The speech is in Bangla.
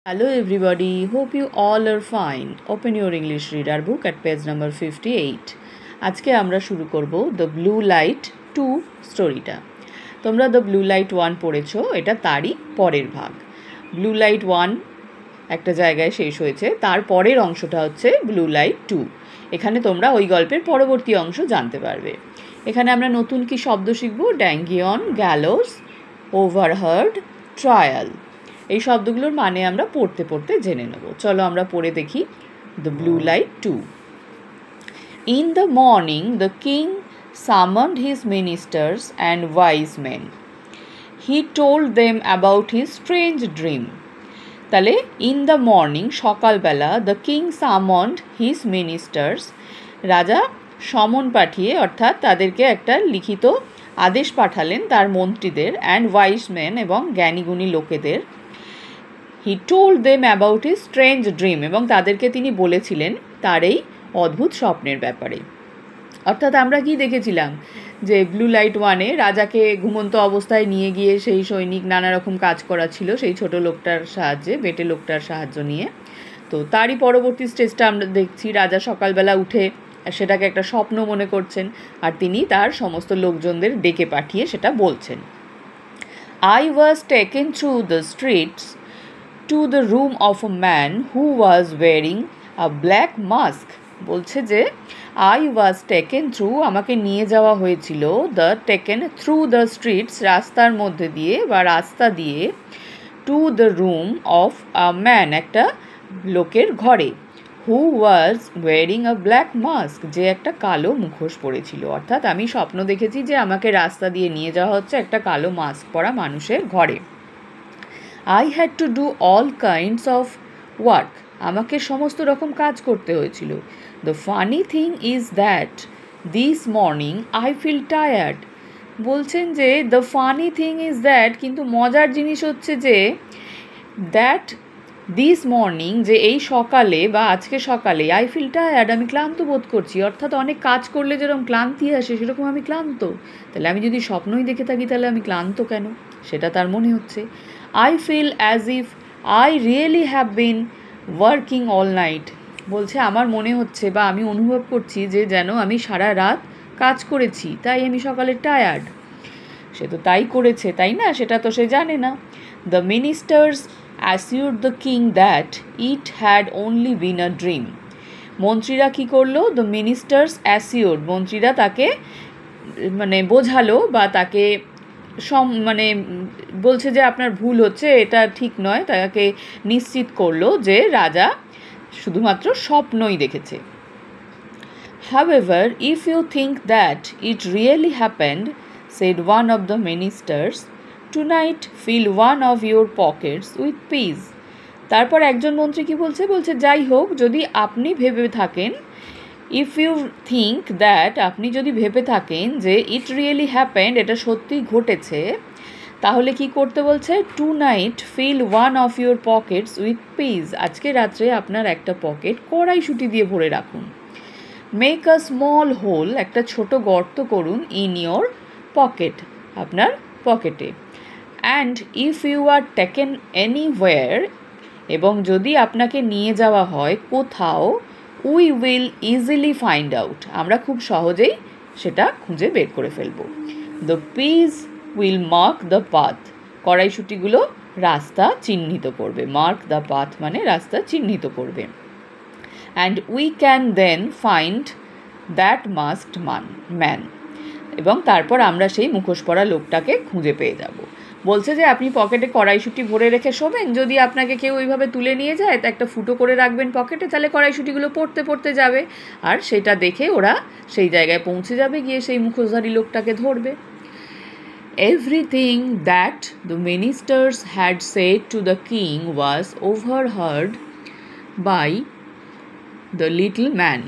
Hello everybody, hope you all are fine. Open your English reader book at page number 58. আজকে আমরা শুরু করব The Blue Light 2 স্টোরিটা। তোমরা The Blue Light 1 পড়েছো, এটা তারই পরের ভাগ। Blue Light 1 একটা জায়গায় শেষ হয়েছে, তার পরের অংশটা হচ্ছে Blue Light 2। এখানে তোমরা ওই গল্পের পরবর্তী অংশ জানতে পারবে। এখানে আমরা নতুন কি শব্দ শিখব? ড্যাঙ্গিয়ন, গ্যালোস, ওভারহার্ড, ট্রায়াল। এই শব্দগুলোর মানে আমরা পড়তে পড়তে জেনে নেব। চলো আমরা পড়ে দেখি the blue light 2। In the morning the king summoned his ministers and wise men. He told them about his strange dream. তাহলে ইন দ্য মর্নিং সকালবেলা দ্য কিং সামন্ড হিজ মিনিস্টার্স, রাজা সমন পাঠিয়ে অর্থাৎ তাদেরকে একটা লিখিত আদেশ পাঠালেন তার মন্ত্রীদের, অ্যান্ড ওয়াইজ ম্যান এবং জ্ঞানীগুণী লোকেদের। He told them about his strange dream, এবং তাদেরকে তিনি বলেছিলেন তার এই অদ্ভুত স্বপ্নের ব্যাপারে। অর্থাৎ আমরা কি দেখেছিলাম যে ব্লু লাইট 1-এ রাজাকে ঘুমন্ত অবস্থায় নিয়ে গিয়ে সেই সৈনিক নানা রকম কাজ করাচ্ছিল সেই ছোট লোকটার সাহায্যে, বেটে লোকটার সাহায্য নিয়ে। তো তারই পরবর্তী স্টেজটা আমরা দেখছি, রাজা সকালবেলা উঠে সেটাকে একটা স্বপ্ন মনে করছেন, আর তিনি তার সমস্ত লোকজনদের ডেকে পাঠিয়ে সেটা বলছেন। I was taken through the streets to the room of a man who was wearing a black mask. বলছে যে I was taken through, আমাকে নিয়ে যাওয়া হয়েছিল, taken through the streets, রাস্তার মধ্যে দিয়ে বা রাস্তা দিয়ে, to the room of a man, একটা লোকের ঘরে, who was wearing a black mask, যে একটা কালো মুখোশ পরেছিল। অর্থাৎ আমি স্বপ্ন দেখেছি যে আমাকে রাস্তা দিয়ে নিয়ে যাওয়া হচ্ছে একটা কালো মাস্ক পরা মানুষের ঘরে। I had to do all kinds of work, আমাকে সমস্ত রকম কাজ করতে হয়েছিল। The funny thing is that this morning I feel tired. বলছেন যে the funny thing is that, কিন্তু মজার জিনিস হচ্ছে যে that this morning, যে এই সকালে বা আজকে সকালে, I feel tired, আমি ক্লান্ত বোধ করছি। অর্থাৎ অনেক কাজ করলে যেরকম ক্লান্তি আসে সেরকম আমি ক্লান্ত। তাহলে আমি যদি স্বপ্নই দেখে থাকি তাহলে আমি ক্লান্ত কেন, সেটা তার মনে হচ্ছে। I feel as if I really have been working all night. বলছে আমার মনে হচ্ছে বা আমি অনুভব করছি যে যেন আমি সারা রাত কাজ করেছি, তাই আমি সকালে টায়ার্ড। সে তো তাই করেছে, তাই না? সেটা তো সে জানে না। The ministers assured the king that it had only been a dream. মন্ত্রীরা কি করলো? The ministers assured, মন্ত্রীরা তাকে মানে বোঝালো বা তাকে মানে বলছে যে আপনার ভুল হচ্ছে, এটা ঠিক নয়, তাকে নিশ্চিত করলো যে রাজা শুধুমাত্র স্বপ্নই দেখেছে। However, if you think that it really happened, said one of the ministers, tonight fill one of your pockets with peas. তারপর একজন মন্ত্রী কি বলছে? বলছে যাই হোক, যদি আপনি ভেবে থাকেন, ইফ ইউ থিঙ্ক দ্যাট, আপনি যদি ভেবে থাকেন যে ইট রিয়েলি হ্যাপেন্ড, এটা সত্যিই ঘটেছে, তাহলে কি করতে বলছে? Tonight fill one of your pockets with peace, আজকে রাত্রে আপনার একটা পকেট কড়াইশুঁটি দিয়ে ভরে রাখুন। মেক আ স্মল হোল, একটা ছোট গর্ত করুন, ইন ইয়োর পকেট, আপনার পকেটে। And if you are taken anywhere, এবং যদি আপনাকে নিয়ে যাওয়া হয় কোথাও, we will easily find out, আমরা খুব সহজেই সেটা খুঁজে বের করে ফেলবো। The peas will mark the path, কড়াইশুঁটিগুলো রাস্তা চিহ্নিত করবে। মার্ক দ্য পাথ মানে রাস্তা চিহ্নিত করবে। And we can then find that masked man, এবং তারপর আমরা সেই মুখোশ পরা লোকটাকে খুঁজে পেয়ে যাব। বলছে যে আপনি পকেটে কড়াইশুঁটি ভরে রেখে শোবেন, যদি আপনাকে কেউ ওইভাবে তুলে নিয়ে যায় তা একটা ফুটো করে রাখবেন পকেটে, তাহলে কড়াইশুঁটিগুলো পড়তে পড়তে যাবে, আর সেটা দেখে ওরা সেই জায়গায় পৌঁছে যাবে, গিয়ে সেই মুখোশধারী লোকটাকে ধরবে। Everything that the ministers had said to the king was overheard by the little man.